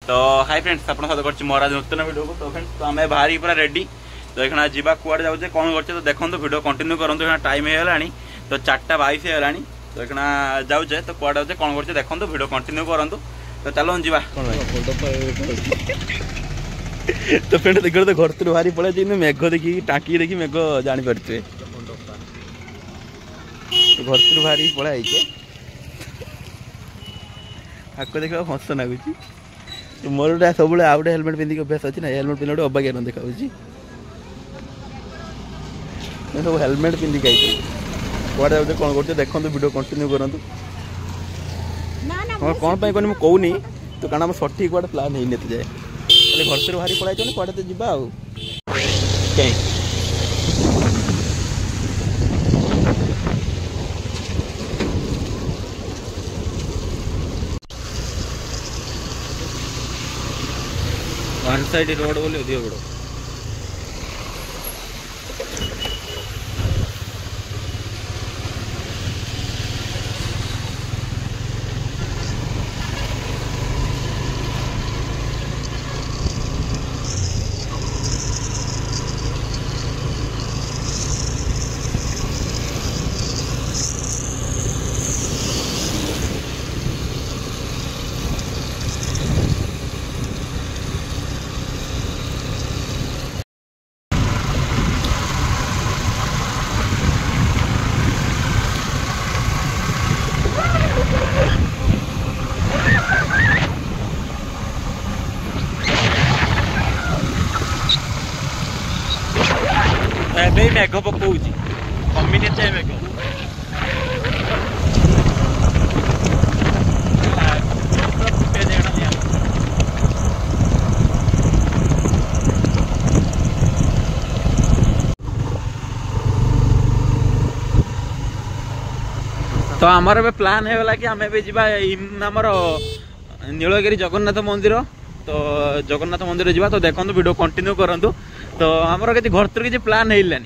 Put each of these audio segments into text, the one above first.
तो hi friends आपन स्वागत करछि मोर आज नूतन वीडियो को। तो फ्रेंड्स तो आमे बाहरी पूरा रेडी। तो एखना जीवा कुआड जाउछे कोन करछे तो देखंतु वीडियो कंटिन्यू करंतु। एखना टाइम हे गलानी तो 4:22 हे गलानी। तो एखना जाउछे तो कुआड जाउछे कोन करछे देखंतु वीडियो कंटिन्यू करंतु। तो चलो जीवा। तो फ्रेंड्स देखो तो घर तो बाहरी पळे जिन मेघ देखि टाकी देखि मेघ जानि परछे। तो घर तो बाहरी पळे आइछे आको देखा हस लगुच। मोर गोटे सब आउ गए हेलमेट पिंधिक अभ्यास अच्छी ना हेलमेट पिंधा अबागिया न देखा सब हेलमेट पिंधिक आई कौन जाऊे कौन कर देखो वीडियो कंटिन्यू करूँ। कौन कहनी मुझे कहूनी तो कारण सठिक कौटे प्लान हो जाए घर से बाहरी पड़ाई कौटे तो जा वन साइड रोड बोले अधिक बड़ मेघ पकाऊँ कमिनी मेघ तो आमर ए प्लान है कि आम आमर नीलगिरी जगन्नाथ मंदिर। तो जगन्नाथ मंदिर जावा तो देखो वीडियो कंटिन्यू करूँ। तो आमर किसी घर तर किसी प्लान है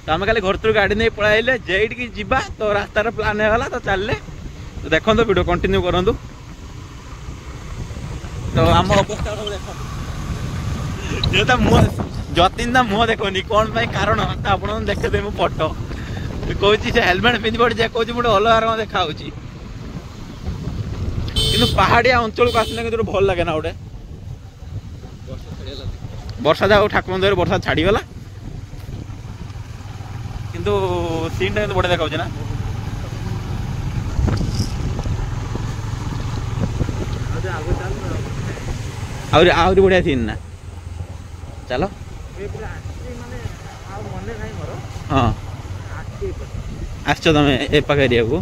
तो आम खाली घर तर गाड़ी नहीं पड़ाइले जेठी जा तो रास्तार प्लान है तो चलने। तो देखो वीडियो कंटिन्यू करूँ। तो आम अवस्था देख मुह जतिन मुह देखनी कौन कारण आप देखते मो फोटो कहूँ से हेलमेट पिंधि पड़े कहूँ गोटे अलग रंग देखा कि पहाड़िया अंचल को आसने कि भल लगे ना गोटे वर्षा जाओ ठाकुर दर वर्षा छाड़गला किंतु सीन टा बढ़िया देखा ना। आहरी बढ़िया सीन ना चलो हाँ आस तुम ए पाख एरिया को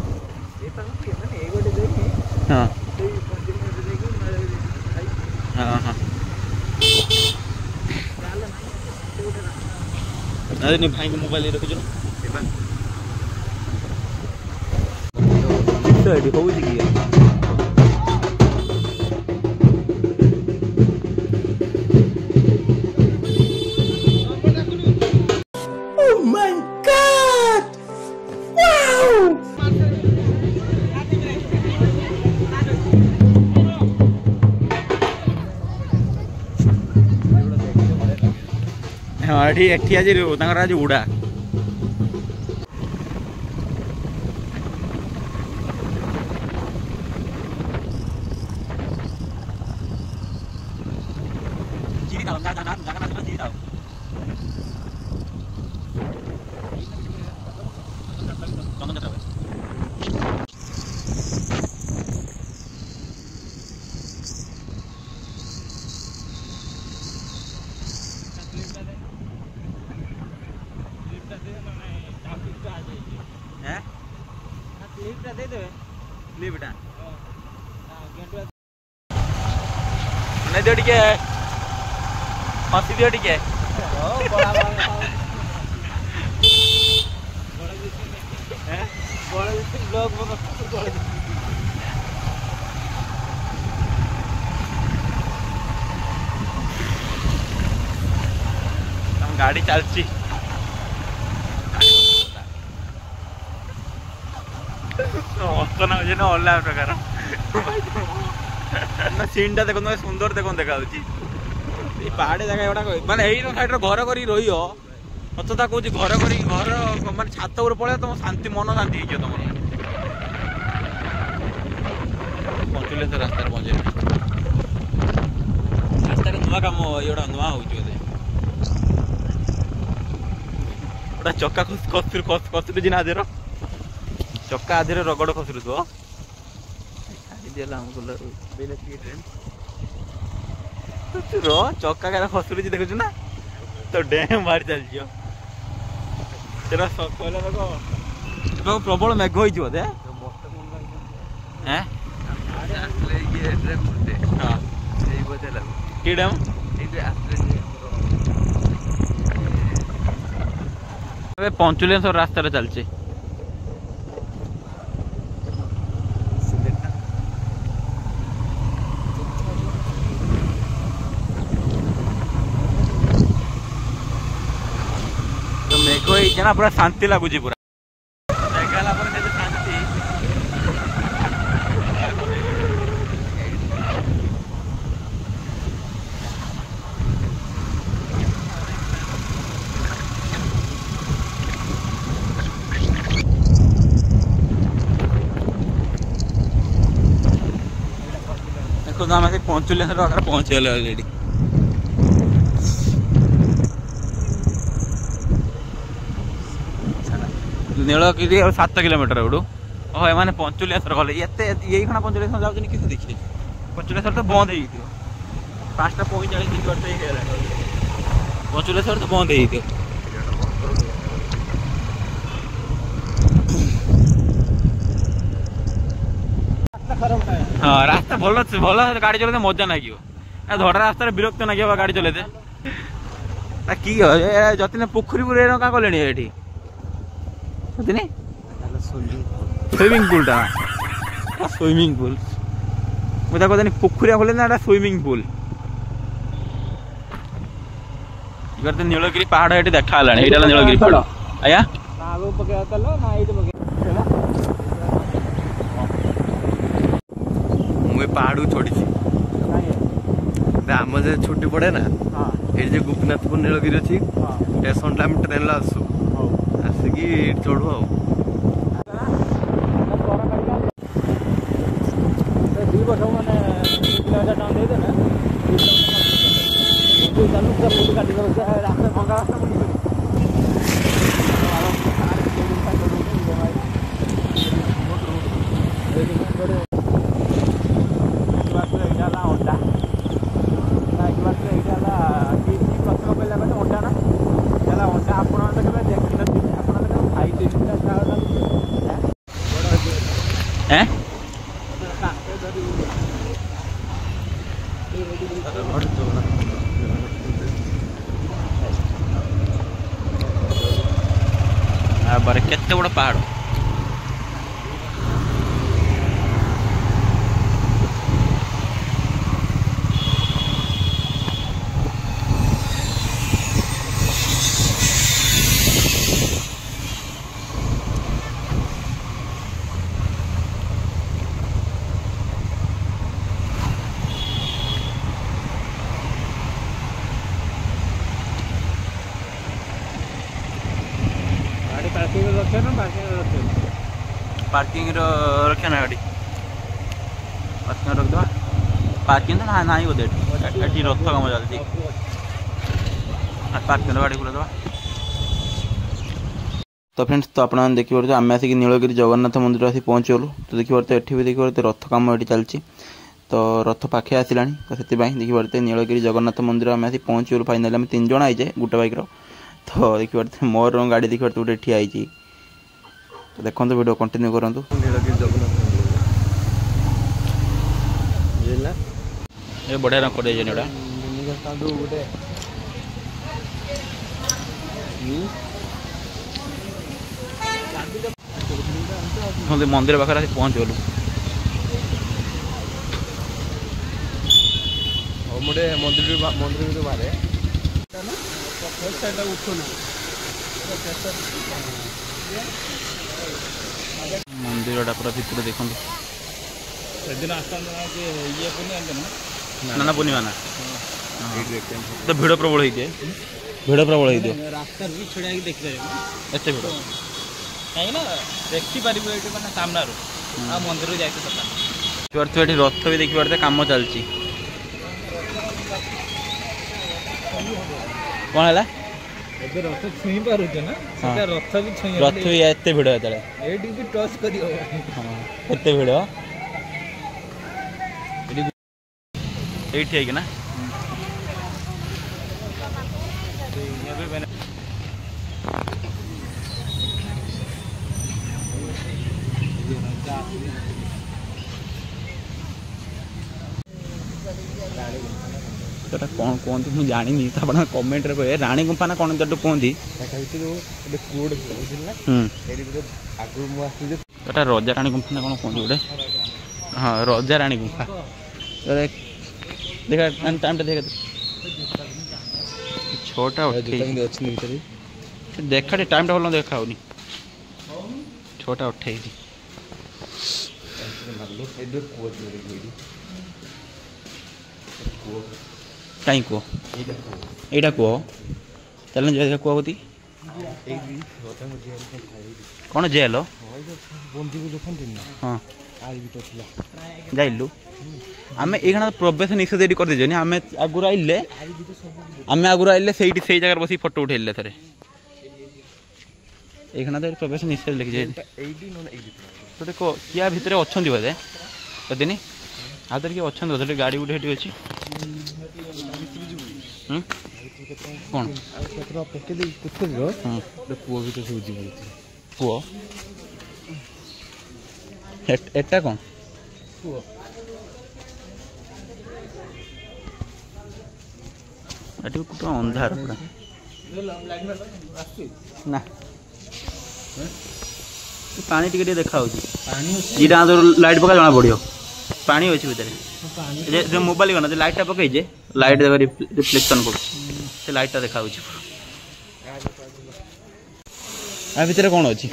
हाँ हाँ हाँ अरे भाई को मोबाइल रखुच हाँ एठी आज आज उड़ा नहीं दियो टिके हसी दियो टिके गाड़ी चलची हसन हो अलग प्रकार ना सीन टा देखो सुंदर देखो देखा पहाड़ी जगह गुड़ा माने यही साइड घर कर रही अतथा कौन घर कर घर माने छात उपर पड़े तुम शांति मन शांति हो तुम पंचुलेश्वर रास्ता पहुंचे रास्ता नुआ कम ये नुआ हो चक्का खसुरी ना आधे चक्का आधे रगड़ खसुरी तो चक्का क्या खसुरी देखु ना तो डैम बाहर चलती प्रबल मेघ हो पंचुलेश्वर रास्ता चलचे तो मेघ हो पूरा शांति लगुच पूरा शांति देखो आम पंचुलेश्वर पाखे पहुंचीगले अलरेडी नीलगिरी 7 किलोमीटर एवढू ओह एम पंचुलेश्वर गले ये खा पंचुलेश्वर जाऊँ कि देखिए पंचुलेश्वर तो बंद हो 5:45 पंचुलेश्वर तो बंद हो हाँ रास्ता भल भल गाड़ी चलते मजा लगे धड़ा रास्तार विरक्त लगे गाड़ी चलते कि जतिन पोखरी पूरे क्या कले ये स्विमिंग पूल टा स्विमिंग पूल मुझे कहते पोखरिया खोले ना स्विमिंग पूल इधर नीलगिरी पहाड़ ये देखा नीलगिरी पहाड़ आया मुझे पहाड़ छोड़ी आम जो छुट्टी पड़े ना ये गोपीनाथपुर नीलगिरी अच्छी स्टेशन आम ट्रेन आसू आसिकी चढ़ू बारे केते बड़ पहाड़ पार्किंग रखे ना गाड़ी पार्किंग रख दवा पार्किंग तो ना ही बोधे रथ कम चलती पार्किंग गाड़ी खुला दवा तो फ्रेंड्स तो आप देखिए आम आसिक नीलगिरी जगन्नाथ मंदिर आसी पहुँचगलु तो देखिए ये भी देखिए रथ कम ये चलती तो रथ पाखे आसला तो से देखिए नीलगिरी जगन्नाथ मंदिर आम आसी पहुँचगलु फाइनाली आम 3 जण आईजे गोटे बाइक तो देखिए मोर गाड़ी देखिए गोटे ठिया होती तो देखो तो वीडियो कंटिन्यू करूँ नीलगिरी जगन्नाथ ये बढ़िया रंग कर मंदिर पाखे आसी पहुँच गलु मंदिर बाहर मंदिर पूरा भितर देखो ना पूर्णिमा ना तो भिड़ प्रबल होइए भिड़ प्रबल होइए रास्ता भी छड़ा देखिए एते भिड़ कहीं ना देखिपारे मैंने सामना मंदिर जाते रथ भी देखिए कम चलती कौन है रथ छुई पारे ना रथ भी छुई रथ भी एत भिड़ ये टच कर भिड़ ये ना कौन कहते मुझे जानी आप कमेंट रे कहे राणी गुंफा ना कौन तो कहती रजा राणी गुंफा ना कौन कहते गोटे हाँ रजा राणी गुंफा देखा टाइम टा देखा छोटा देखा टाइम टा भल देखा होनी छोटा उठे कहीं कह यहाँ कह चल कह कौती कौन जेल हाँ जाइलु आम ये प्रवेश निषेध ये कर दे आम आगुरी आइले से जगह बस फोटो उठेले थे ये तो प्रवेश निषेध लिखी तो देखो क्या भितर अच्छा बोधे कदिनी आदर किए अच्छा बोधे गाड़ी गुटे अच्छी कौन पुओ भी तो पुओ एटा कौन पूरा अंधार पूरा ना पानी टिके देखा जीटा लाइट पका जना पड़ो पानी अच्छे भितर जो मोबाइल गना लाइटा पकईजे लाइट रिफ्लेक्शन कर लाइटा देखा भितर कौन अच्छी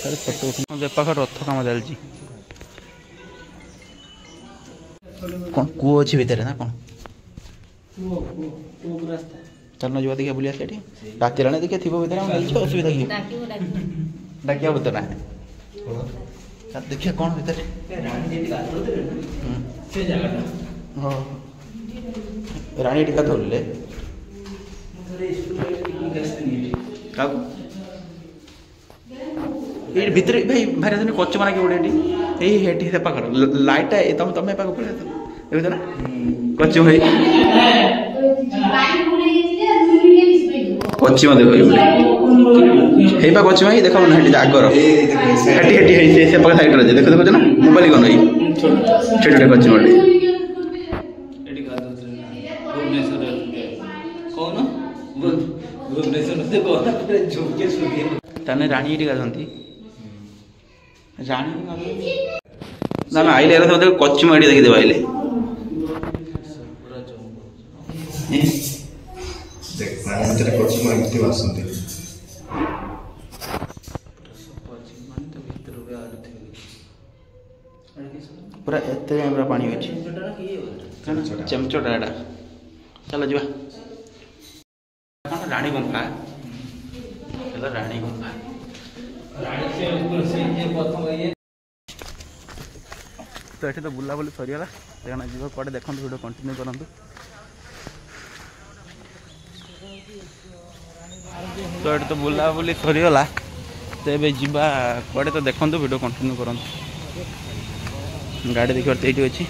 फोटो पाख रथ कम चलती कौन कूह अच्छी भितर ना कौन चल जा देखिए बुला डाकिला देखिए थी भितर असुविधा कि डाकिया बुत ना देखिए कौन भितर राणी टीका धरले भितर भाई भाई कच माना कि गोटे पाखर लाइट तुम तुम पाख पड़े ना कच भाई कची देखो कची भाई देख ना आगर से पाख साइड रही देख देखो ना मोबाइल कौन छोटे कची मोटे ताने राणी ये गाधती राणी ना आइले कची माड़ी देखी देव आइले पूरा एत पूरा पानी अच्छे चमचटा एटा चलो जा राणी गुंफा राणी गुंफा तो ये तो बुलाबुली सरीगला देखना जी कड़े देखते वीडियो कंटिन्यू करूँ तो ये तो बुलाबुली सरीगला तो ये जावा कड़े तो देखते वीडियो कंटिन्यू करूँ गाड़ी देखिए अच्छी